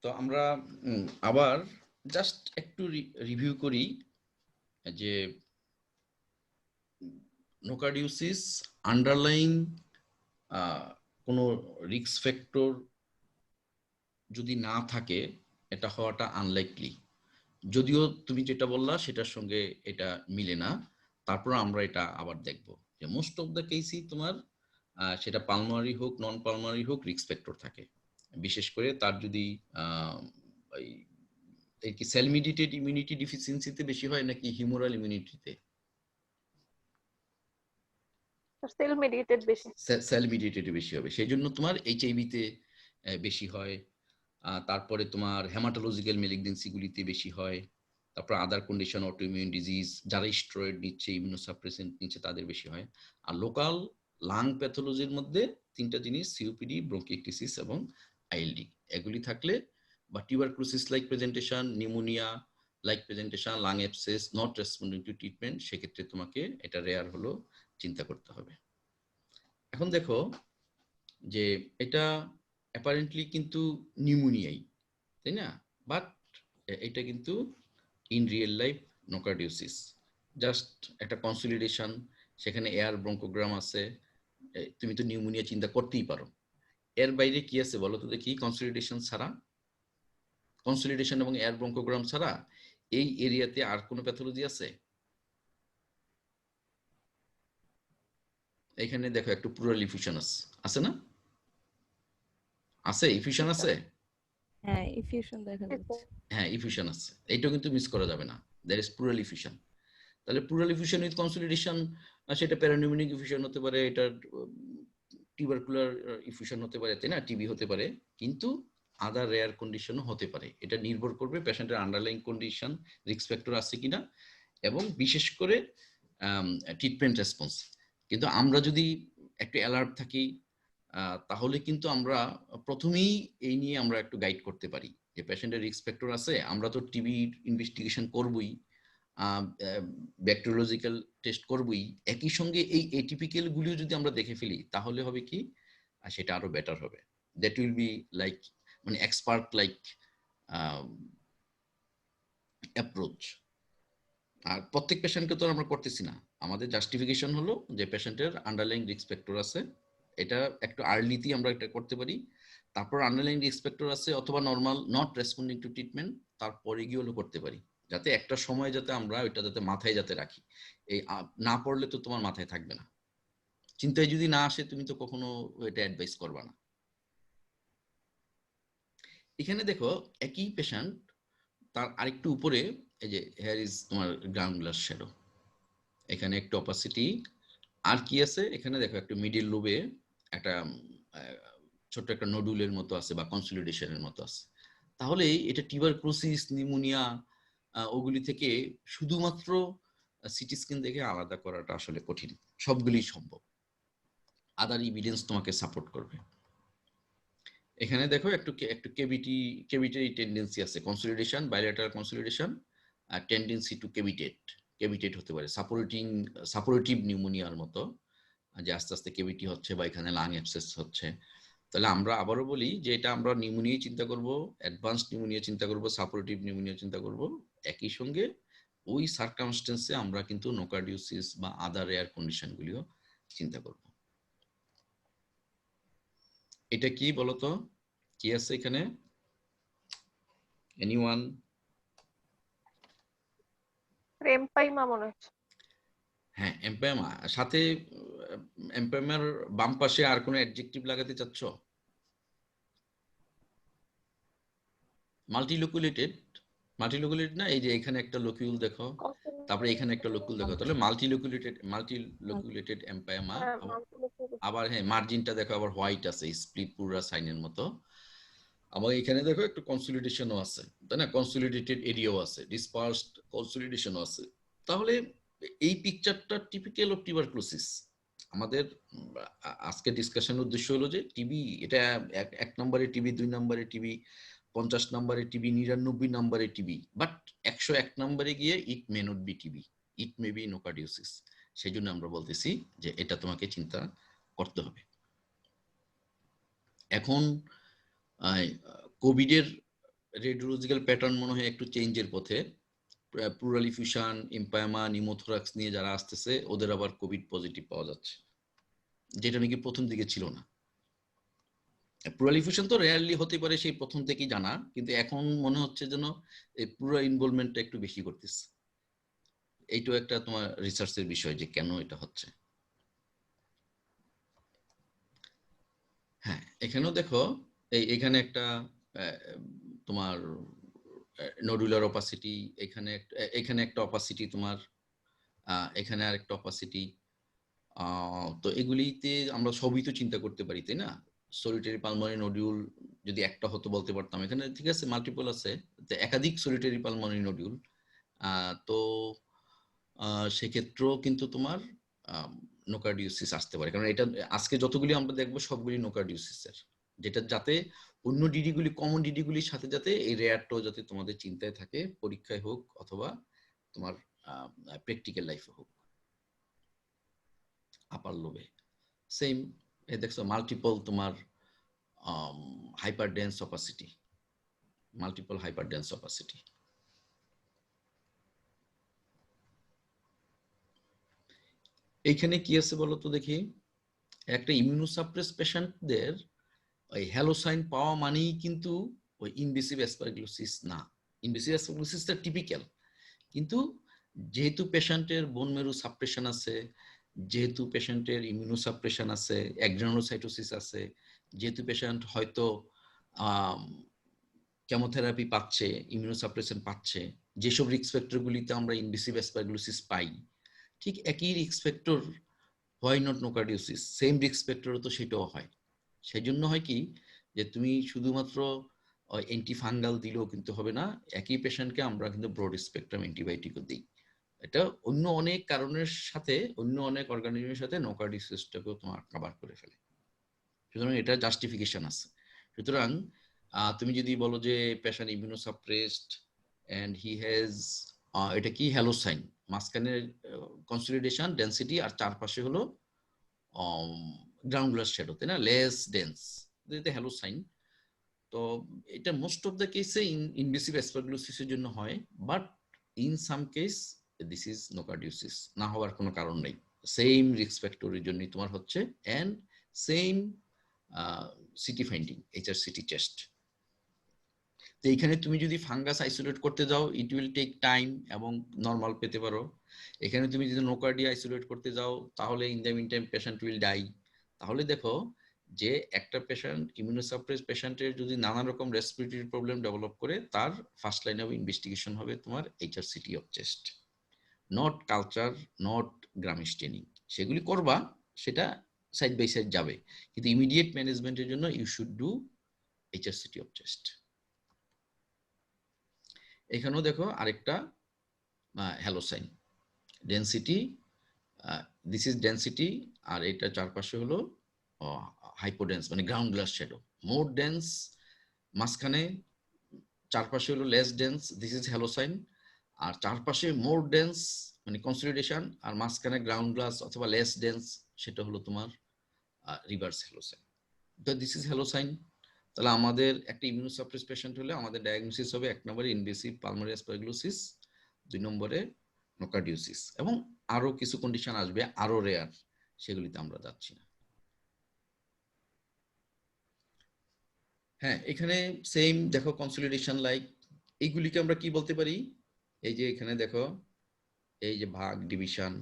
তো আমরা আবার জাস্ট একটু রিভিউ করি যে নোকার্ডিওসিস আন্ডারলাইং কোনো রিস্ক ফ্যাক্টর যদি না থাকে এটা হওয়াটা আনলাইকলি। যদিও তুমি যেটা বললা সেটার সঙ্গে এটা মিলে না, তারপর আমরা এটা আবার দেখব যে মোস্ট অফ দ্য কেসই তোমার সেটা পালমারি হোক নন পালমারি হোক রিস্ক ফ্যাক্টর থাকে। বিশেষ করে তার যদি এই এই কি সেল মিডিয়েটেড ইমিউনিটি ডিফিসিয়েন্সিতে বেশি হয় নাকি হিউমারাল ইমিউনিটিতে? সেল মেডিকেটেড বেশি। সেল মিডিয়েটেড বেশি হবে, সেই জন্য তোমার এইচআইভিতে বেশি হয়। তারপরে তোমার হেমাটোলজিক্যাল মেলিগনেন্সিগুলিতে বেশি হয়। তারপর আদার কন্ডিশন অটোইমিউন ডিজিজ, যারা স্টেরয়েড নিচ্ছে ইমিউনোসাপ্রেসেন্ট নিচ্ছে তাদের বেশি হয়। আর লোকাল লাং প্যাথোলজির মধ্যে তিনটা জিনিস, সিওপিডি, ব্রঙ্কিটিসিস এবং আইএলডি, এগুলি থাকলে বা tuberculosis like presentation, pneumonia like presentation, lung abscess not responding two treatment, সেক্ষেত্রে তোমাকে এটা রেয়ার হলো চিন্তা করতে হবে। এখন দেখো যে এটা অ্যাপারেন্টলি কিন্তু নিউমোনিয়াই, তাই না? বাট এটা কিন্তু ইন রিয়েল লাইফ নোকার্ডিওসিস, জাস্ট একটা কনসলিডেশন, সেখানে এয়ার ব্রঙ্কোগ্রাম আছে। তুমি তো নিউমোনিয়া চিন্তা করতেই পারো। এর বাইরে কি আছে বলো তো দেখি? কনসলিডেশন ছাড়া, কনসলিডেশন এবং এয়ার ব্রঙ্কোগ্রাম ছাড়া এই এরিয়াতে আর কোনো প্যাথোলজি আছে? এখানে দেখো একটু প্লুরাল ইফিউশন আছে না? আছে, ইফিউশন আছে। হ্যাঁ ইফিউশন দেখা যাচ্ছে। হ্যাঁ ইফিউশন আছে, এইটাও কিন্তু মিস করা যাবে না। There is pleural effusion. তাহলে প্লুরাল ইফিউশন উইথ কনসলিডেশন, সেটা প্যারানিউমোনিক ইফিউশন হতে পারে, এটা টিউবারকুলার ইফিউশন হতে পারে, তাই না? টিবি হতে পারে, কিন্তু আদার রেয়ার কন্ডিশনও হতে পারে। এটা নির্ভর করবে পেশেন্টের আন্ডারলাইং কন্ডিশন, রিস্ক ফ্যাক্টর আছে কিনা, এবং বিশেষ করে ট্রিটমেন্ট রেসপন্স। কিন্তু আমরা যদি একটু অ্যালার্ট থাকি তাহলে কিন্তু আমরা প্রথমেই এই নিয়ে আমরা একটু গাইড করতে পারি যে পেশেন্টের রিস্ক ফ্যাক্টর আছে। আমরা তো টিবি ইনভেস্টিগেশন করবই, ব্যাকটেরিওলজিক্যাল টেস্ট করবই, একই সঙ্গে এই এটিপিক্যাল গুলিও যদি আমরা দেখে ফেলি তাহলে হবে কি, সেটা আরো বেটার হবে। দ্যাট উইল বি লাইক মানে এক্সপার্ট লাইক অ্যাপ্রোচ। আর প্রত্যেক পেশেন্টকে তো আমরা করতেছি না, আমাদের জাস্টিফিকেশন হলো যে পেশেন্টের আন্ডারলাইং রিস্ক ফ্যাক্টর আছে, এটা একটু আর্লিতেই আমরা এটা করতে পারি। তারপর আন্ডারলাইং রিস্ক ফ্যাক্টর আছে অথবা normal not responding two treatment, তারপরে গিয়ে হলো করতে পারি, যাতে একটা সময় যাতে আমরা ওইটা যাতে মাথায় যাতে রাখি। এই না পড়লে তো তোমার মাথায় থাকবে না, চিন্তায় যদি না আসে তুমি তো কখনো এটা অ্যাডভাইস করবা না। এখানে দেখো একই পেশেন্ট, তার আরেকটু উপরে এই যে হেয়ার ইজ তোমার গ্রাউন্ডুলার শ্যাডো, এখানে একটু অপাসিটি। আর কি আছে এখানে দেখো, একটু মিডিল লোবে একটা ছোট্ট একটা নোডুলের মতো আছে বা কনসলিডেশনের মতো আছে। তাহলে এটা টিউবারকুলোসিস, নিউমোনিয়া ওগুলি থেকে শুধুমাত্র সিটি স্ক্যান দেখে আলাদা করাটা আসলে কঠিন, সবগুলি সম্ভব, আদার এভিডেন্স তোমাকে সাপোর্ট করবে। এখানে দেখো একটু একটু কেভিটি টেন্ডেন্সি আছে, কনসলিডেশন, বাইলেটারাল কনসলিডেশন, আর টেন্ডেন্সি টু কেভিটেট হতে পারে, সাপোরেটিভ নিউমোনিয়ার মতো, যে আস্তে আস্তে কেভিটি হচ্ছে বা এখানে লাং অ্যাবসেস হচ্ছে। তাহলে আমরা আবারও বলি যে এটা আমরা নিউমোনিয়া চিন্তা করব, অ্যাডভান্স নিউমোনিয়া চিন্তা করব, সাপোরেটিভ নিউমোনিয়া চিন্তা করব, একই সঙ্গে ওই সার্কামস্টেন্সে আমরা কিন্তু নোকার্ডিওসিস বা আদার রেয়ার কন্ডিশনগুলিও চিন্তা করব। এটা কি বলতো, কি আছে এখানে? এনিওয়ান? এম্পাইমা মনে হচ্ছে। হ্যাঁ এম্পাইমা, সাথে এম্পাইমার বাম পাশে আর কোনো অ্যাডজেক্টিভ লাগাতে চাচ্ছ? মাল্টিলোকুলেটেড, মাল্টিলোকুলেটেড না, এই যে এখানে একটা লোকিউল দেখো, তারপরে এখানে একটা লোকুল দেখো, তাহলে মাল্টিলোকুলেটেড এম্পাইমা। আবার হ্যাঁ মার্জিনটা দেখো আবার হোয়াইট আছে, স্প্লিট পুরা সাইনের মতো। আবার এখানে দেখো একটু কনসলিডেশনও আছে, তাই না? কনসলিডেটেড এরিয়াও আছে, ডিসপার্সড কনসলিডেশনও আছে। তাহলে এই পিকচারটা টিপিক্যাল অফ টিউবারকুলোসিস। আমাদের আজকে ডিসকাশনের উদ্দেশ্য হলো যে টিবি, এটা 1 নম্বরে টিবি, 2 নম্বরে টিবি, 50 নম্বরে টিবি, 99 নম্বরে টিবি, বাট 101 নম্বরে গিয়ে it may not be TB, it may be nocardiosis. সেই জন্য আমরা বলতেছি যে এটা তোমাকে চিন্তা করতে হবে। এখন কোভিডের রেডিওলজিক্যাল প্যাটার্ন মনে হয় একটু চেঞ্জের পথে। প্লুরাল ইফিউশন, এমপায়ামা, নিউমোথোরাক্স নিয়ে যারা আসতেছে ওদের আবার কোভিড পজিটিভ পাওয়া যাচ্ছে, যেটা নাকি প্রথম দিকে ছিল না। প্লুরাল ইফিউশন তো রেয়ারলি হতে পারে, সেই প্রথম থেকেই জানা, কিন্তু এখন মনে হচ্ছে যেন এই প্লুরাল ইনভলভমেন্টটা একটু বেশি করতেছে। এইটাও একটা তোমার রিসার্চের বিষয় যে কেন এটা হচ্ছে। হ্যাঁ, এখানেও দেখো এখানে একটা তোমার নডুলার অপাসিটি, এখানে একটা অপাসিটি তোমার, এখানে আরেকটা অপাসিটি। তো এগুলিতে আমরা সবই তো চিন্তা করতে পারি, তাই না? সলিটারি পালমোনারি নডিউল যদি একটা হতো বলতে পারতাম, এখানে ঠিক আছে মাল্টিপল আছে, একাধিক সলিটারি পালমোনারি নডিউল। তো সেক্ষেত্রেও কিন্তু তোমার নোকার্ডিওসিস আসতে পারে, কারণ এটা আজকে যতগুলি আমরা দেখবো সবগুলি নোকার্ডিওসিসের, যেটা যাতে অন্য ডিডিগুলি, কমন ডিডিগুলির সাথে যাতে এই রেয়ারটাও যাতে তোমাদের চিন্তায় থাকে, পরীক্ষায় হোক অথবা তোমার প্র্যাকটিক্যাল লাইফে হোক। আপার লোবে সেম, দেখছো মাল্টিপল তোমার hyper dense opacity, multiple hyper dense opacity. এইখানে কি আছে বলো তো দেখি। একটা ইমিউনোসাপ্রেস পেশেন্টদের ওই হ্যালোসাইন পাওয়া মানেই কিন্তু ওই ইনভেসিভ অ্যাসপারগিলোসিস না। ইনভেসিভ অ্যাসপারগিলোসিসটা টিপিক্যাল, কিন্তু যেহেতু পেশেন্টের বোন মেরু সাপ্রেশন আছে, যেহেতু পেশেন্টের ইমিউনোসাপ্রেশন আছে, অ্যাগ্রানোসাইটোসিস আছে, যেহেতু পেশেন্ট হয়তো কেমোথেরাপি পাচ্ছে, ইমিউনোসাপ্রেশন পাচ্ছে, যেসব রিস্ক ফ্যাক্টরগুলিতে আমরা ইনভেসিভ অ্যাসপারগিলোসিস পাই, ঠিক একই risk factor, why not nocardiosis, same risk ফ্যাক্টরও তো সেটাও হয়। সেই জন্য হয় কি যে তুমি শুধুমাত্র অ্যান্টিফাঙ্গাল দিলেও কিন্তু হবে না, একই পেশেন্টকে আমরা কিন্তু ব্রড স্পেকট্রাম অ্যান্টিবায়োটিকও দিই। এটা অন্য অনেক কারণের সাথে, অন্য অনেক অর্গানিজমের সাথে নোকার্ডিওসিসটাকেও তোমার কভার করে ফেলে, সুতরাং এটা জাস্টিফিকেশন আছে। সুতরাং তুমি যদি বলো যে পেশেন্ট ইমিউনোসাপ্রেসড এন্ড হি হ্যাজ, এটা কি হ্যালোসাইন, মাঝখানের কনসলিডেশন ডেনসিটি আর চারপাশে হলো গ্রাউন্ডুলার শ্যাডো, তাই না, লেস ডেন্স, এটা হ্যালোসাইন। তো এটা মোস্ট অফ দ্য কেসে ইনভেসিভ অ্যাসপারগিলোসিসের জন্য হয়, but in some case this is nocardiosis না হওয়ার কোনো কারণ নেই। সেম রিস্ক ফ্যাক্টরের জন্যই তোমার হচ্ছে, and same CT finding, HR CT chest. তো এইখানে তুমি যদি ফাঙ্গাস আইসোলেট করতে যাও, ইট উইল টেক টাইম এবং নর্মাল পেতে পারো। এখানে তুমি যদি নোকার্ডিয়া আইসোলেট করতে যাও, তাহলে in the meantime patient will die. তাহলে দেখো যে একটা পেশেন্ট, ইমিউনোসাপ্রেস পেশেন্টের যদি নানা রকম রেসপিরেটরি প্রবলেম ডেভেলপ করে, তার ফার্স্ট লাইন অফ ইনভেস্টিগেশন হবে তোমার HRCT of chest, not culture, not gram staining. সেগুলি করবা, সেটা সাইড বাই সাইড যাবে, কিন্তু ইমিডিয়েট ম্যানেজমেন্টের জন্য you should do HRCT of chest. এখানেও দেখো আরেকটা halo sign density, this is density, আর এটা চারপাশে হলো হাইপোডেন্স মানে ground glass shadow, more dense, মাঝখানে চারপাশে হলো less dense, this is halo sign, আর চারপাশে মোর ডেন্স মানে কনসলিডেশন, আর মাঝখানে গ্রাউন্ড গ্লাস অথবা লেস ডেন্স, সেটা হলো তোমার রিভার্স হ্যালোসাইন। তো দিস ইজ হ্যালোসাইন। তাহলে আমাদের একটা ইমিউনোসাপ্রেস পেশেন্ট হলে আমাদের ডায়াগনোসিস হবে 1 নম্বরে ইনভেসিভ পালমোনারি অ্যাসপারগিলোসিস, 2 নম্বরে নোকার্ডিওসিস, এবং আরো কিছু কন্ডিশন আসবে আরো রেয়ার, সেগুলিতে আমরা যাচ্ছি না। হ্যাঁ, এখানে সেম দেখো কনসলিডেশন লাইক, এইগুলিকে আমরা কি বলতে পারি, এই যে এখানে দেখো এই যে ভাগ division,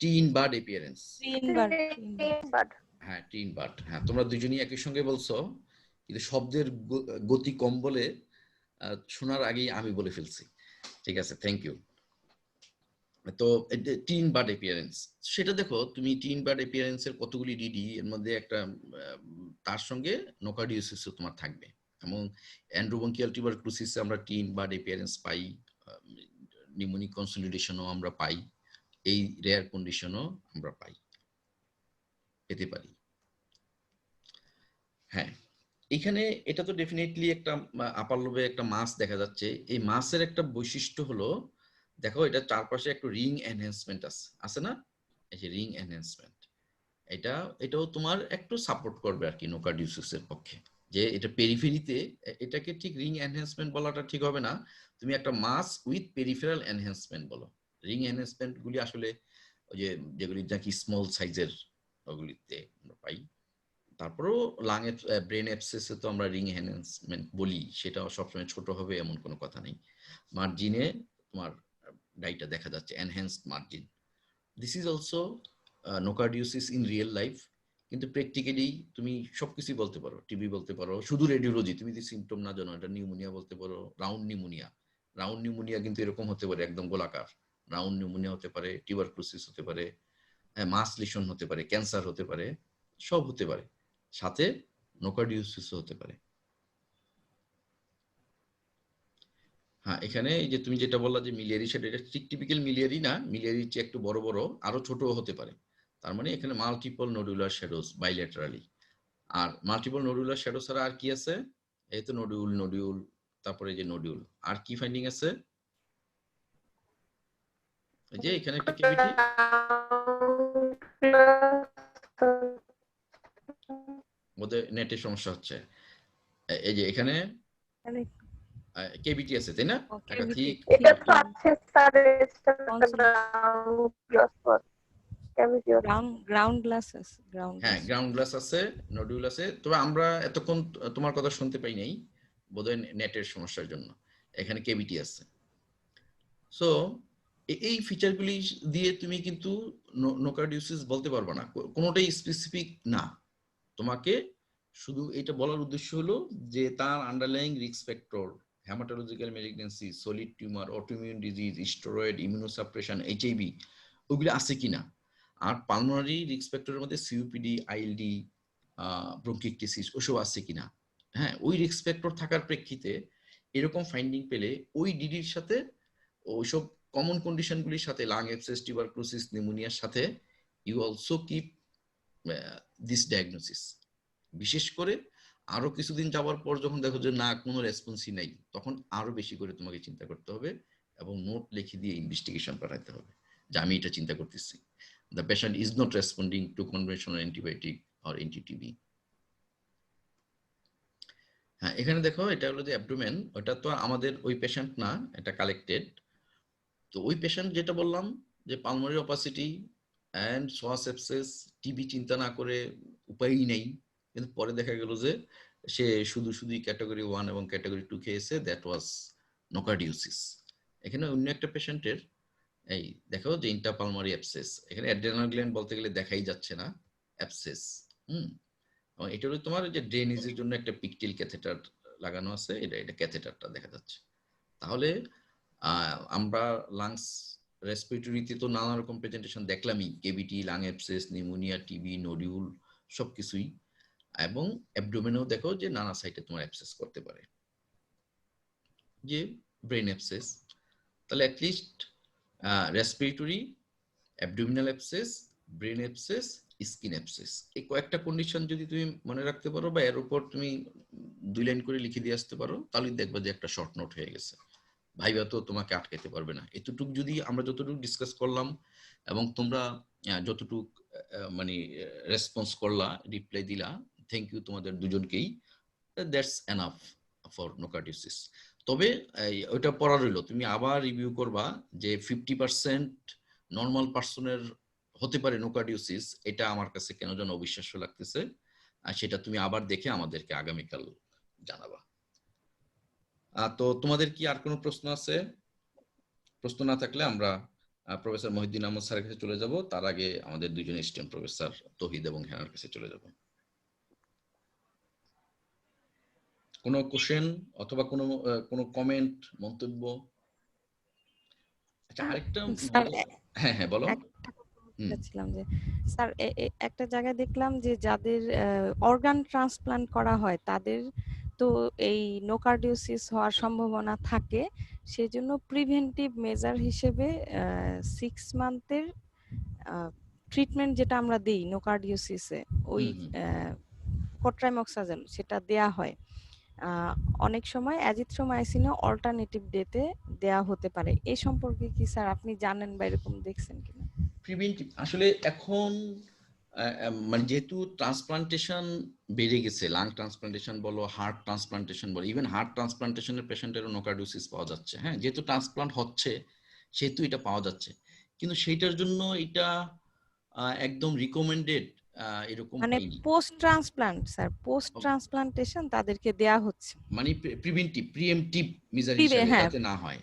tin bird appearance. But হ্যাঁ, টিন বার্ড, হ্যাঁ তোমরা দুজনই একই সঙ্গে বলছো, কিন্তু শব্দের গতি কম বলে শোনার আগেই আমি বলে ফেলছি। ঠিক আছে, থ্যাংক ইউ। তো টিন বার্ড অ্যাপিয়ারেন্স, সেটা দেখো তুমি টিন বার্ড অ্যাপিয়ারেন্সের কতগুলি ডিডি, এর মধ্যে একটা তার সঙ্গে নোকার্ডিওসিসও তোমার থাকবে, এবং অ্যান্ড্রোবঙ্কিয়াল টিউবারকুলোসিসে আমরা টিন বার্ড অ্যাপিয়ারেন্স পাই, নিউমোনিক কনসলিডেশনও আমরা পাই, এই রেয়ার কন্ডিশনও আমরা পাই, পেতে পারি। হ্যাঁ, এখানে এটা তো ডেফিনেটলি একটা আপার লোবে একটা মাস দেখা যাচ্ছে। এই মাসের একটা বৈশিষ্ট্য হলো, দেখো এটা চারপাশে একটু রিং এনহ্যান্সমেন্ট আছে না, এই যে রিং এনহ্যান্সমেন্ট, এটাও তোমার একটু সাপোর্ট করবে আর কি নোকার্ডিওসিসের পক্ষে, যে এটা পেরিফেরিতে, এটাকে ঠিক রিং এনহ্যান্সমেন্ট বলাটা ঠিক হবে না, তুমি একটা মাস উইথ পেরিফেরাল এনহ্যান্সমেন্ট বলো। রিং এনহ্যান্সমেন্ট গুলি আসলে ওই যে যেগুলি নাকি স্মল সাইজের ওগুলিতে আমরা পাই। তারপরেও লাং ব্রেন অ্যাবসেসে তো আমরা রিং এনহ্যান্সমেন্ট বলি, সেটাও সবসময় ছোট হবে এমন কোনো কথা নেই। মার্জিনে তোমার ডাইটা দেখা যাচ্ছে, enhanced margin. This is also nocardiosis in real life, কিন্তু প্র্যাকটিক্যালি তুমি সবকিছুই বলতে পারো, টিবি বলতে পারো, শুধু রেডিওলজি তুমি যদি সিমটম না জানো এটা নিউমোনিয়া বলতে পারো, রাউন্ড নিউমোনিয়া। রাউন্ড নিউমোনিয়া কিন্তু এরকম হতে পারে একদম গোলাকার, রাউন্ড নিউমোনিয়া হতে পারে, টিউবারকুলোসিস হতে পারে, মাস লিশন হতে পারে, ক্যান্সার হতে পারে, সব হতে পারে, সাথে নোকার্ডিওসিসও হতে পারে। হ্যাঁ, এখানে এই যে তুমি যেটা বললা যে মিলিয়ারি শ্যাডো, এটা ঠিক টিপিক্যাল মিলিয়ারি না, মিলিয়ারির চেয়ে একটু বড় বড়, আরো ছোট হতে পারে। তার মানে এখানে মাল্টিপল নোডুলার শ্যাডোজ বাইল্যাটারালি। আর মাল্টিপল নোডুলার শ্যাডো ছাড়া আর কি আছে? এই তো নোডিউল নোডিউল, তারপরে যে নোডিউল, আর কি ফাইন্ডিং আছে? এই যে এখানে একটা কেভিটি, বোধহয় নেটের সমস্যা হচ্ছে। এই যে এখানে কেভিটি আছে, তাই না? একটা ঠিক এটা তো আছে স্যার, গ্রাউন্ড গ্লাস আছে, হ্যাঁ গ্রাউন্ড গ্লাস আছে, নোডিউল আছে। তবে আমরা এতক্ষণ তোমার কথা শুনতে পাই নাই, বোধহয় নেটের সমস্যার জন্য। এখানে কেভিটি আছে। সো এই ফিচারগুলি দিয়ে তুমি কিন্তু নোকার্ডিওসিস বলতে পারবে না, কোনোটাই স্পেসিফিক না। তোমাকে শুধু এটা বলার উদ্দেশ্য হলো যে তার underlying risk factor, haematological malignancy, solid tumour, autoimmune disease, steroid, immunosuppression, HIV ওগুলো আছে কিনা। আর পালমোনারি রিস্ক ফ্যাক্টরের মধ্যে সিওপিডি, আইএলডি, ব্রঙ্কিকটিসিস ওসব আছে কিনা। হ্যাঁ, ওই রিস্ক ফ্যাক্টর থাকার প্রেক্ষিতে এরকম ফাইন্ডিং পেলে ওই ডিডির সাথে, ওইসব কমন কন্ডিশনগুলির সাথে, লাং অ্যাবসেস, টিউবারকুলোসিস, নিউমোনিয়ার সাথে you also keep this diagnosis. বিশেষ করে আরো কিছুদিন যাওয়ার পর যখন দেখো যে না কোনো রেসপন্সই নাই, তখন আরো বেশি করে তোমাকে চিন্তা করতে হবে এবং নোট লিখে দিয়ে ইনভেস্টিগেশন করাতে হবে যে আমি এটা চিন্তা করতেছি, the patient is not responding two conventional antibiotic or anti-TB. হ্যাঁ, এখানে দেখো এটা হলো যে অ্যাবডোমেন, ওটা তো আমাদের ওই পেশেন্ট না, এটা কালেক্টেড। তো ওই পেশেন্ট যেটা বললাম যে pulmonary opacity and soya sepsis, TB চিন্তা না করে উপায়ই নেই, কিন্তু পরে দেখা গেল যে সে শুধুই ক্যাটাগরি 1 এবং ক্যাটাগরি 2 খেয়েছে, দ্যাট ওয়াজ নোকার্ডিওসিস। এখানে অন্য একটা পেশেন্টের এই দেখো যে ইন্টারপালমারি অ্যাবসেস, এখানে অ্যাড্রেনাল গ্ল্যান্ড বলতে গেলে দেখাই যাচ্ছে না, অ্যাবসেস। এবং এটা হলো তোমার যে ড্রেনেজের জন্য একটা পিকটিল ক্যাথেটার লাগানো আছে, এটা ক্যাথেটারটা দেখা যাচ্ছে। তাহলে আমরা লাংস রেসপিরেটরিতে তো নানা রকম প্রেজেন্টেশন দেখলামই, cavity, lung abscess, pneumonia, TB, nodule সবকিছুই। এবং অ্যাবডোমেনেও দেখো যে নানা সাইটে তোমার অ্যাবসেস করতে পারে, যে ব্রেন অ্যাবসেস। তাহলে at least respiratory, abdominal abscess, brain abscess, skin abscess, এই কয়েকটা কন্ডিশন যদি তুমি মনে রাখতে পারো বা এর উপর তুমি 2 লাইন করে লিখে দিয়ে আসতে পারো, তাহলে দেখবা যে একটা শর্ট নোট হয়ে গেছে। ভাইবা তো তোমাকে আটকাতে পারবে না। এতটুকু যদি আমরা যতটুকু ডিসকাস করলাম এবং তোমরা যতটুকু মানে রেসপন্স করলা, রিপ্লাই দিলা, থ্যাংক ইউ তোমাদের দুজনকেই, দ্যাটস এনাফ ফর নোকার্ডিওসিস। তবে ওইটা পড়া রইলো, তুমি আবার রিভিউ করবা যে 50% নর্মাল পার্সনের হতে পারে নোকার্ডিওসিস, এটা আমার কাছে কেন যেন অবিশ্বাস্য লাগতেছে। আর সেটা তুমি আবার দেখে আমাদেরকে আগামীকাল জানাবা। তো তোমাদের কি আর কোনো প্রশ্ন আছে? প্রশ্ন না থাকলে আমরা প্রফেসর মহিউদ্দিন আহমদ স্যারের কাছে চলে যাব, তার আগে আমাদের দুজন অ্যাসিস্ট্যান্ট প্রফেসর তৌহিদ এবং হেনার কাছে চলে যাব। কোনো কোশ্চেন অথবা কোনো কমেন্ট, মন্তব্য? আচ্ছা, আরেকটা হ্যাঁ হ্যাঁ বলো। চাচ্ছিলাম যে স্যার একটা জায়গায় দেখলাম যে যাদের অর্গান ট্রান্সপ্লান্ট করা হয় তাদের তো এই নোকার্ডিওসিস হওয়ার সম্ভাবনা থাকে, সেজন্য প্রিভেন্টিভ মেজার হিসেবে 6 মান্থের ট্রিটমেন্ট যেটা আমরা দিই নোকার্ডিওসিসে, ওই কোট্রাইমক্সাজেন সেটা দেয়া হয়। অনেক সময় অ্যাজিথ্রোমাইসিনও অল্টারনেটিভ ডেতে দেয়া হতে পারে। এই সম্পর্কে কি স্যার আপনি জানেন বা এরকম দেখছেন কিনা? প্রিভেন্টিভ আসলে এখন মানে যেহেতু ট্রান্সপ্লান্টেশন বেড়ে গেছে, লাং ট্রান্সপ্লান্টেশন বলো, হার্ট ট্রান্সপ্লান্টেশন বলো, ইভেন হার্ট ট্রান্সপ্লান্টেশনের পেশেন্টেরও নোকার্ডিওসিস পাওয়া যাচ্ছে। হ্যাঁ, যেহেতু ট্রান্সপ্লান্ট হচ্ছে সেহেতু এটা পাওয়া যাচ্ছে, কিন্তু সেইটার জন্য এটা একদম রিকমেন্ডেড এরকম মানে পাইনি। Post transplant sir, post transplantation তাদেরকে দেয়া হচ্ছে, মানে প্রিভেন্টিভ মেজার হিসাবে হ্যাঁ যাতে না হয়।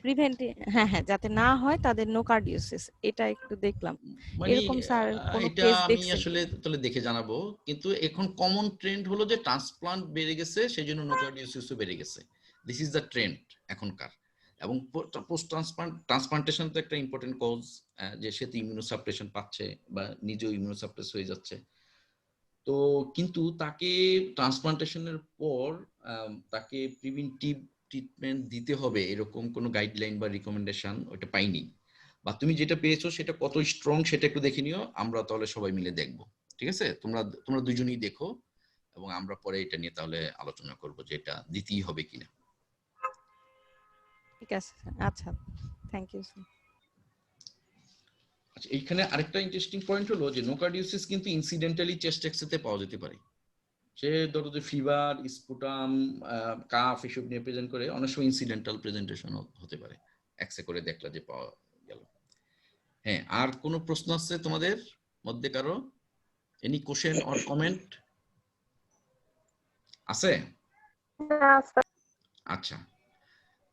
হ্যাঁ হ্যাঁ, যাতে না হয় তাদের নোকার্ডিওসিস, এটা একটু দেখলাম। মানে এরকম স্যার কোনো এটা কেস আমি দেখছেন আসলে কিনা? তাহলে দেখে জানাবো, কিন্তু এখন কমন ট্রেন্ড হলো যে ট্রান্সপ্লান্ট বেড়ে গেছে, সেই জন্য নোকার্ডিওসিসও বেড়ে গেছে। দিস ইজ দ্য ট্রেন্ড এখনকার। এবং পোস্ট ট্রান্সপ্লান্টেশন তো একটা ইম্পর্টেন্ট কজ, যে সে তো ইমিউনোসাপ্রেশন পাচ্ছে বা নিজেও ইমিউনোসাপ্রেস হয়ে যাচ্ছে। তো কিন্তু তাকে ট্রান্সপ্লান্টেশনের পর তাকে প্রিভেন্টিভ ট্রিটমেন্ট দিতে হবে এরকম কোনো গাইডলাইন বা রিকমেন্ডেশন ওটা পাইনি। বা তুমি যেটা পেয়েছো সেটা কত স্ট্রং সেটা একটু দেখে নিও, আমরা তাহলে সবাই মিলে দেখবো। ঠিক আছে, তোমরা দুজনেই দেখো, এবং আমরা পরে এটা নিয়ে তাহলে আলোচনা করব যে এটা দিতেই হবে কিনা। ঠিক আছে স্যার, আচ্ছা, থ্যাংক ইউ স্যার। আচ্ছা, এইখানে আরেকটা ইন্টারেস্টিং পয়েন্ট হলো যে নোকার্ডিওসিস কিন্তু ইনসিডেন্টালি চেস্ট এক্সরেতে পাওয়া যেতে পারে। সে ধরো যে ফিভার, স্পুটাম, কাফ এসব নিয়ে প্রেজেন্ট করে, অনেক সময় ইনসিডেন্টাল প্রেজেন্টেশন হতে পারে, এক্সরে করে দেখলা যে পাওয়া গেল। হ্যাঁ, আর কোনো প্রশ্ন আছে তোমাদের মধ্যে কারো? এনি কোশ্চেন অর কমেন্ট আছে? না স্যার। আচ্ছা,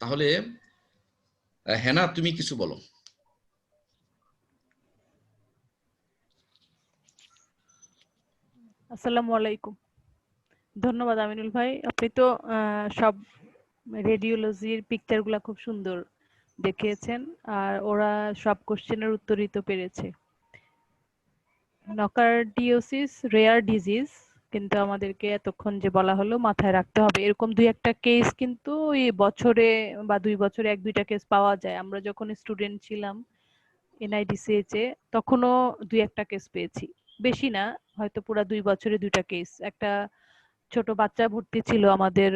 তাহলে হেনা তুমি কিছু বলো। আসসালামু আলাইকুম। ধন্যবাদ আমিনুল ভাই, আপনি তো সব রেডিওলজির পিকচারগুলো খুব সুন্দর দেখিয়েছেন, আর ওরা সব কোশ্চেনের উত্তরই তো পেরেছে। নকার্ডিওসিস রেয়ার ডিজিজ, কিন্তু আমাদেরকে এতক্ষণ যে বলা হলো মাথায় রাখতে হবে, এরকম দুই একটা কেস কিন্তু এই বছরে বা 2 বছরে 1-2টা কেস পাওয়া যায়। আমরা যখন স্টুডেন্ট ছিলাম এনআইডিসিএইচ এ, তখনও 2-1টা কেস পেয়েছি, বেশি না, হয়তো পুরা 2 বছরে 2টা কেস। একটা ছোট বাচ্চা ভর্তি ছিল আমাদের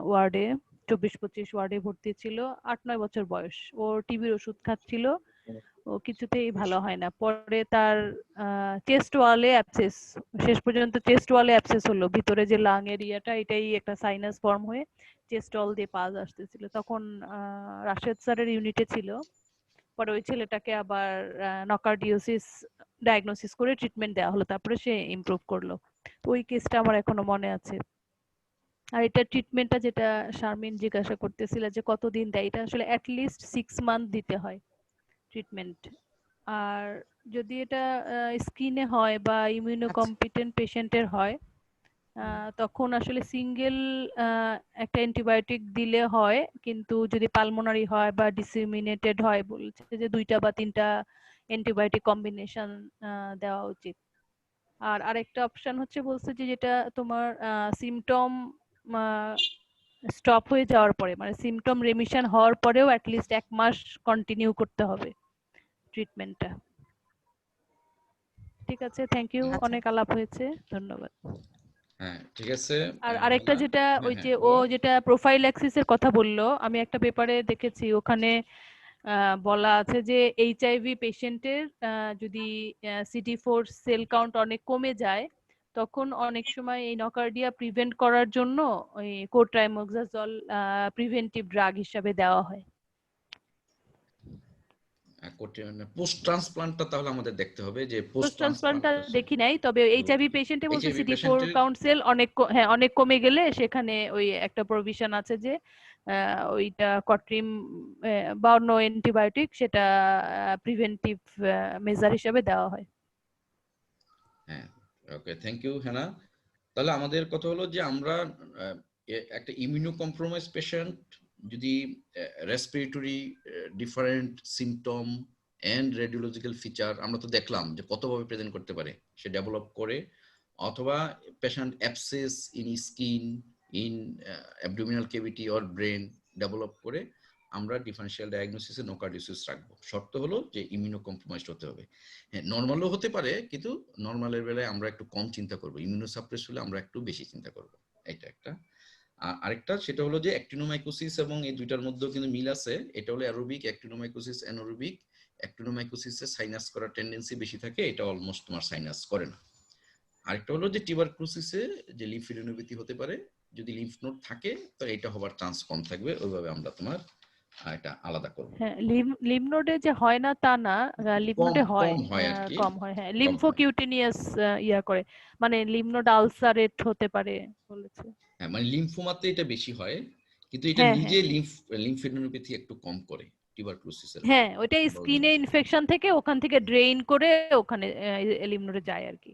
ওয়ার্ডে, 24-25 ওয়ার্ডে ভর্তি ছিল, 8-9 বছর বয়স। ওর টিবির ওষুধ খাচ্ছিল, ও কিছুতেই ভালো হয় না। পরে তার চেস্ট ওয়ালে অ্যাবসেস, শেষ পর্যন্ত চেস্ট ওয়ালে অ্যাবসেস হলো, ভিতরে যে লাং এরিয়াটা এটাই একটা সাইনাস ফর্ম হয়ে চেস্ট ওয়াল দিয়ে পাস আসতেছিল। তখন রাশেদ স্যারের ইউনিটে ছিল। পরে ওই ছেলেটাকে আবার নকার্ডিওসিস ডায়াগনোসিস করে ট্রিটমেন্ট দেওয়া হলো, তারপরে সে ইমপ্রুভ করলো। তো ওই কেসটা আমার এখনো মনে আছে। আর এটা ট্রিটমেন্টটা যেটা শারমিন জিজ্ঞাসা করতেছিল যে কতদিন দেয়, এটা আসলে অ্যাটলিস্ট 6 মান্থ দিতে হয় ট্রিটমেন্ট। আর যদি এটা স্কিনে হয় বা ইমিউনো আচ্ছা, কম্পিটেন্ট পেশেন্টের হয়, তখন আসলে সিঙ্গেল একটা অ্যান্টিবায়োটিক দিলে হয়, কিন্তু যদি পালমোনারি হয় বা ডিসেমিনেটেড হয়, বলছে যে 2টা বা 3টা অ্যান্টিবায়োটিক কম্বিনেশন দেওয়া উচিত। আর আরেকটা অপশন হচ্ছে, বলছে যে যেটা তোমার সিমটম স্টপ হয়ে যাওয়ার পরে, মানে সিমটম রেমিশন হওয়ার পরেও অ্যাটলিস্ট 1 মাস কন্টিনিউ করতে হবে ট্রিটমেন্টটা। ঠিক আছে, থ্যাংক ইউ, আচ্ছা, অনেক আলাপ হয়েছে, ধন্যবাদ। হ্যাঁ, ঠিক আছে। আর আরেকটা হেনা, যেটা, হ্যাঁ ওই হ্যাঁ যে ও বলো। যেটা প্রোফাইল্যাক্সিসের কথা বললো, আমি একটা পেপারে দেখেছি, ওখানে বলা আছে যে এইচআইভি পেশেন্টের যদি CD4 সেল কাউন্ট অনেক কমে যায়, তখন অনেক সময় এই নকার্ডিয়া প্রিভেন্ট করার জন্য ওই কোট্রাইমোক্সাজল প্রিভেন্টিভ ড্রাগ হিসাবে দেওয়া হয়। পোস্ট ট্রান্সপ্লান্টটা তাহলে আমাদের দেখতে হবে যে পোস্ট পোস্ট ট্রান্সপ্লান্টটা ট্রান্সপ্লান্টেশন দেখি নাই, তবে এইচআইভি পেশেন্টে বলছে এইচআইভি CD4 পেশেন্টের। কাউন্ট সেল অনেক হ্যাঁ অনেক কমে গেলে সেখানে ওই একটা প্রভিশন আছে যে ওইটা কট্রিম বা অন্য অ্যান্টিবায়োটিক সেটা প্রিভেন্টিভ মেজার হিসেবে দেওয়া হয়। হ্যাঁ, ওকে, থ্যাংক ইউ হেনা। তাহলে আমাদের কথা হলো যে আমরা একটা ইমিউনো কম্প্রোমাইজ পেশেন্ট যদি respiratory different symptom and radiological feature, আমরা তো দেখলাম যে কতভাবে প্রেজেন্ট করতে পারে, সে ডেভেলপ করে, অথবা patient abscess in skin, in abdominal cavity or brain develop করে, আমরা ডিফারেন্সিয়াল ডায়াগনোসিসে নোকার্ডিওসিস রাখবো। শর্ত হলো যে ইমিউনো কম্প্রোমাইজড হতে হবে। হ্যাঁ, নর্মালও হতে পারে, কিন্তু নর্মালের বেলায় আমরা একটু কম চিন্তা করবো, ইমিউনোসাপ্রেস হলে আমরা একটু বেশি চিন্তা করবো। এটা একটা। আর আরেকটা সেটা হলো যে অ্যাক্টিনোমাইকোসিস এবং এই দুইটার মধ্যেও কিন্তু মিল আছে। এটা হলো অ্যারোবিক অ্যাক্টিনোমাইকোসিস, অ্যানারোবিক অ্যাক্টিনোমাইকোসিসে সাইনাস করার টেন্ডেন্সি বেশি থাকে, এটা অলমোস্ট তোমার সাইনাস করে না। আরেকটা হলো যে টিউবারকুলোসিসে যে লিম্ফেডিনোপ্যাথি হতে পারে, যদি লিম্ফ নোড থাকে তো এটা হবার চান্স কম থাকবে, ওইভাবে আমরা তোমার এটা আলাদা করব। হ্যাঁ, লিম্ফ নোডে যে হয় না তা না, লিম্ফ কম নোডে হয়, কম হয় আর কি, কম হয়। হ্যাঁ, কম হয়। লিম্ফোকিউটেনিয়াস ইয়া করে, মানে লিম্ফ নোড আলসারেট হতে পারে বলেছে। হ্যাঁ, মানে লিম্ফোমাতে এটা বেশি হয়, কিন্তু এটা হ্যাঁ নিজে হ্যাঁ লিম্ফেডিনোপ্যাথি একটু কম করে টিউবারকুলোসিসের মতো। হ্যাঁ, ওইটা স্কিনে ইনফেকশন থেকে ওখান থেকে ড্রেইন করে ওখানে লিম্ফ নোডে যায় আর কি।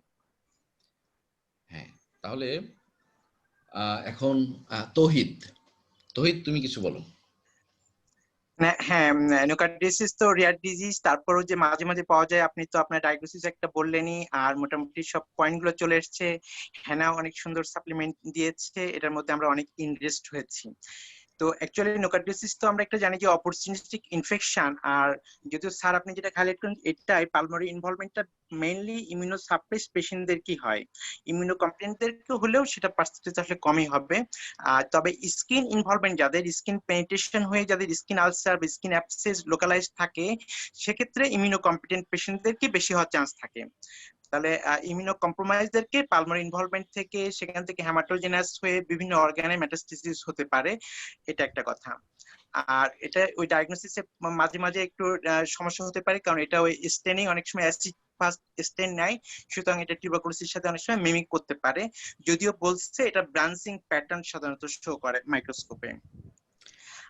হ্যাঁ, তাহলে এখন তৌহিদ, তৌহিদ তুমি কিছু বলো। হ্যাঁ, নোকার্ডিয়াসিস তো রেয়ার ডিজিজ, তারপরও যে মাঝে মাঝে পাওয়া যায়, আপনি তো আপনার ডায়াগনোসিস একটা বললেনই, আর মোটামুটি সব পয়েন্ট গুলো চলে এসছে। হ্যানা অনেক সুন্দর সাপ্লিমেন্ট দিয়েছে, এটার মধ্যে আমরা অনেক ইনভেস্ট হয়েছি। তো অ্যাকচুয়ালি নোকার্ডিয়াসিস তো আমরা একটা জানি যে অপরচুনিস্টিক ইনফেকশন, আর যদিও স্যার আপনি যেটা হাইলাইট করেন এটাই পালমোনারি ইনভলভমেন্টটা মেইনলি ইমিউনো সাপ্রেস পেশেন্টদের কি হয়, ইমিউনো কমপ্লেন্টদের হলেও সেটা পার্সেন্টেজ আসলে কমই হবে। তবে স্কিন ইনভলভমেন্ট, যাদের স্কিন পেনিট্রেশন হয়ে যাদের স্কিন আলসার বা স্কিন অ্যাবসেস লোকালাইজ থাকে, সেক্ষেত্রে ইমিউনো কম্পিটেন্ট পেশেন্টদেরকে বেশি হওয়ার চান্স থাকে। তাহলে ইমিউনো কম্প্রোমাইজদেরকে পালমোনারি ইনভলভমেন্ট থেকে, সেখান থেকে হেমাটোজেনাস হয়ে বিভিন্ন অর্গানে মেটাস্টেসিস হতে পারে, এটা একটা কথা। আর এটা ওই ডায়াগনোসিসে মাঝে মাঝে একটু সমস্যা হতে পারে, কারণ এটা ওই স্টেনিং অনেক সময় অ্যাসিড ফাস্ট স্টেন নেয়, সুতরাং এটা টিউবারকুলোসিসের সাথে অনেক সময় মিমিক করতে পারে, যদিও বলছে এটা ব্রাঞ্চিং প্যাটার্ন সাধারণত শো করে মাইক্রোস্কোপে।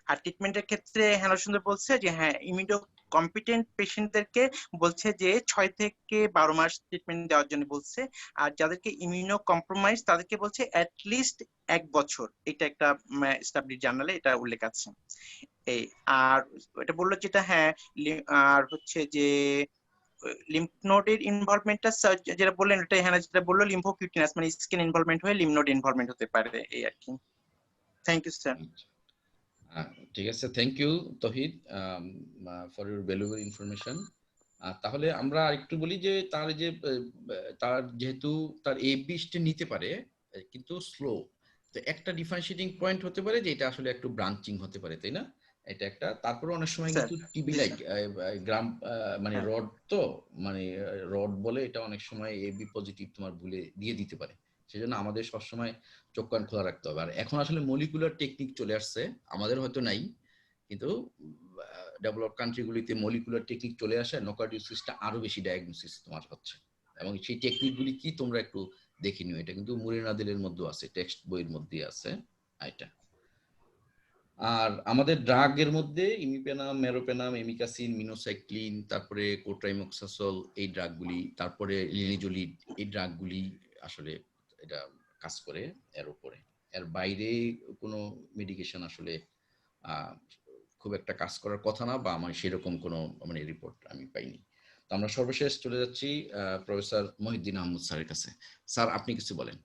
আর ট্রিটমেন্টের ক্ষেত্রে হ্যানা সুন্দর বলছে যে হ্যাঁ, ইমিউনো কম্পিটেন্ট পেশেন্টদেরকে বলছে যে 6 থেকে 12 মাস ট্রিটমেন্ট দেওয়ার জন্য বলছে, আর যাদেরকে ইমিউনো কম্প্রোমাইজ তাদেরকে বলছে অ্যাটলিস্ট 1 বছর। এটা একটা স্টাবলি জার্নালে এটা উল্লেখ আছে। এই আর এটা বললো যেটা হ্যাঁ, আর হচ্ছে যে লিম্ফ নোডের ইনভলভমেন্টটা যেটা বললেন, এটা হ্যাঁ যেটা বললো লিম্ফোকিউটিনাস মানে স্কিন ইনভলভমেন্ট হয়ে লিম্ফ নোড ইনভলভমেন্ট হতে পারে, এই আর কি। Thank you sir. ঠিক আছে, thank you Touhid for your valuable information. তাহলে আমরা আরেকটু বলি যে তার যেহেতু তার এবিসটা নিতে পারে কিন্তু স্লো, তো একটা ডিফারেন্সিয়েটিং পয়েন্ট হতে পারে যে এটা আসলে একটু ব্রাঞ্চিং হতে পারে, তাই না? এটা একটা। তারপরে অনেক সময় কিন্তু টিবি লাইক গ্রাম মানে রড, তো মানে রড বলে এটা অনেক সময় এবি পজিটিভ তোমার ভুলে দিয়ে দিতে পারে, সেজন্য আমাদের সবসময় চোখ কান খোলা রাখতে হবে। আর এখন আসলে মলিকুলার টেকনিক চলে আসছে, আমাদের হয়তো নাই, কিন্তু ডেভেলপ কান্ট্রিগুলিতে মলিকুলার টেকনিক চলে আসে, নোকার্ডিওসিসটা আরো বেশি ডায়াগনোসিস তোমার হচ্ছে, এবং সেই টেকনিকগুলি কি তোমরা একটু দেখে নিও, এটা কিন্তু মুরিনাদিলের মধ্যে আছে, টেক্সট বইয়ের মধ্যে আছে এটা। আর আমাদের ড্রাগের মধ্যে ইমিপেনাম, মেরোপেনাম, এমিকাসিন, মিনোসাইক্লিন, তারপরে কোট্রাইমোক্সাসল, এই ড্রাগগুলি, তারপরে লিনিজোলিড, এই ড্রাগগুলি আসলে এটা কাজ করে এর উপরে। এর বাইরে কোনো মেডিকেশন আসলে খুব একটা কাজ করার কথা না, বা আমার সেরকম কোনো মানে রিপোর্ট আমি পাইনি। তো আমরা সর্বশেষ চলে যাচ্ছি প্রফেসর মহিউদ্দিন আহমদ স্যারের কাছে। স্যার, আপনি কিছু বলেন।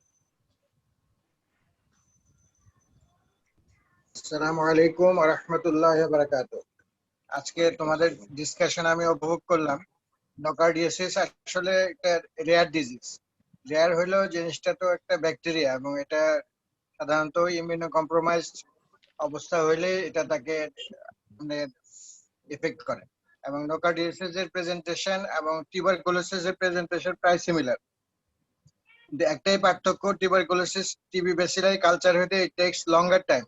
আসসালামু আলাইকুম ওয়া রাহমাতুল্লাহি ওয়া বারাকাতুহু। আজকে তোমাদের ডিসকাশন আমি উপভোগ করলাম। নোকার্ডিয়াসিস আসলে একটা রেয়ার ডিজিজ। রেয়ার হলো জিনিসটা তো একটা ব্যাকটেরিয়া, এবং এটা সাধারণত ইমিউনো কম্প্রোমাইজড অবস্থা হইলে এটা তাকে মানে এফেক্ট করে। এবং নোকার্ডিয়াসিস এর প্রেজেন্টেশন এবং টিউবারকুলোসিস এর প্রেজেন্টেশন প্রায় সিমিলার। একটাই পার্থক্য, টিউবারকুলোসিস টিবি ব্যাসিলাই কালচার হতে ইট টেকস লঙ্গার টাইম,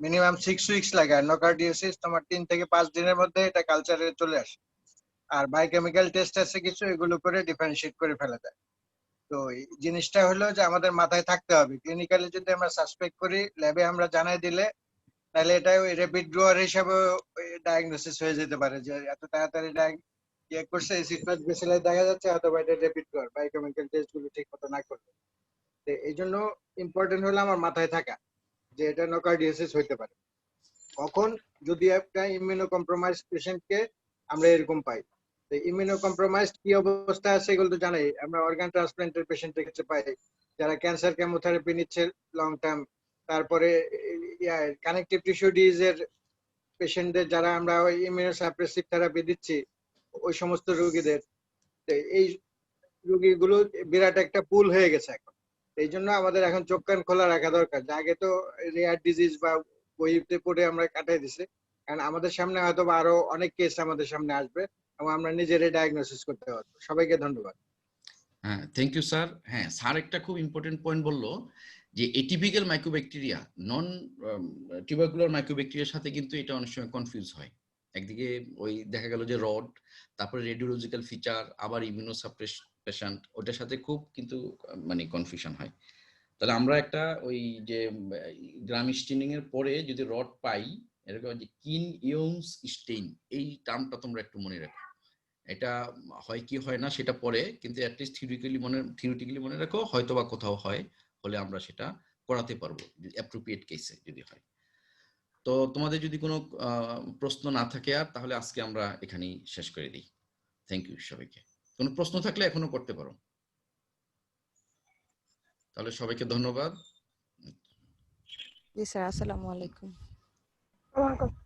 মিনিমাম 6 উইকস লাগে। আর নোকার্ডিয়াসিস তোমার 3 থেকে 5 দিনের মধ্যে এটা কালচারে চলে আসে। আর বায়োকেমিক্যাল টেস্ট আছে কিছু, এগুলো করে ডিফারেন্সিয়েট করে ফেলা যায়। তো এই জিনিসটা হলো যে আমাদের মাথায় থাকতে হবে, ক্লিনিক্যালি যদি আমরা সাসপেক্ট করি, ল্যাবে আমরা জানাই দিলে, তাহলে এটা ওই র্যাপিড গ্রোয়ার হিসাবে ডায়াগনোসিস হয়ে যেতে পারে যে এত তাড়াতাড়ি ইয়ে করছে, এসিড ফাস্ট বেসিলাই দেখা যাচ্ছে, অথবা এটা র্যাপিড গ্রোয়ার বায়োকেমিক্যাল টেস্ট গুলো ঠিক মতো না করলে। তো এই জন্য ইম্পর্টেন্ট হলো আমার মাথায় থাকা যে এটা নোকার্ডিয়াসিস হইতে পারে কখন, যদি একটা ইমিউনো কম্প্রোমাইজ পেশেন্টকে আমরা এরকম পাই। তো ইমিউনো কম্প্রোমাইজ কি অবস্থা আছে এগুলো তো জানাই, আমরা অর্গান ট্রান্সপ্লান্টের পেশেন্টের কাছে পাই, যারা ক্যান্সার কেমোথেরাপি নিচ্ছে লং টার্ম, তারপরে কানেকটিভ টিস্যু ডিজিজের পেশেন্টদের যারা আমরা ইমিউনো সাপ্রেসিভ থেরাপি দিচ্ছি, ওই সমস্ত রোগীদের। এই রোগীগুলো বিরাট একটা পুল হয়ে গেছে এখন। এই জন্য আমাদের এখন চোখ কান খোলা রাখা দরকার, যে আগে তো রেয়ার ডিজিজ বা বইতে পড়ে আমরা কাটাই দিছি, কারণ আমাদের সামনে হয়তো আরো অনেক কেস আমাদের সামনে আসবে এবং আমরা নিজেরাই ডায়াগনোসিস করতে পারবো। সবাইকে ধন্যবাদ। হ্যাঁ, থ্যাংক ইউ স্যার। হ্যাঁ, স্যার একটা খুব ইম্পর্টেন্ট পয়েন্ট বললো যে এটিপিক্যাল মাইক্রোব্যাকটেরিয়া নন টিউবারকুলার মাইক্রোব্যাকটেরিয়ার সাথে কিন্তু এটা অনেক সময় কনফিউজ হয়। একদিকে ওই দেখা গেল যে রড, তারপরে রেডিওলজিক্যাল ফিচার, আবার ইমিউনোসাপ্রেশান্ট, ওটার সাথে খুব কিন্তু মানে কনফিউশন হয়। তাহলে আমরা একটা ওই যে গ্রাম স্টেনিং এর পরে যদি রড পাই, এরকম যে কিন ইয়ংস স্টেইন, এই টার্মটা তোমরা একটু মনে রাখো। এটা হয় কি হয় না সেটা পরে, কিন্তু অ্যাটলিস্ট থিওরিটিক্যালি মনে রাখো, হয়তো বা কোথাও হয়, হলে আমরা সেটা করাতে পারবো অ্যাপ্রোপ্রিয়েট কেসে যদি হয়। তো তোমাদের যদি কোনো প্রশ্ন না থাকে আর, তাহলে আজকে আমরা এখানেই শেষ করে দিই। থ্যাংক ইউ সবাইকে। কোনো প্রশ্ন থাকলে এখনো করতে পারো। তাহলে সবাইকে ধন্যবাদ। জি স্যার, আসসালামু আলাইকুম। আমার কথা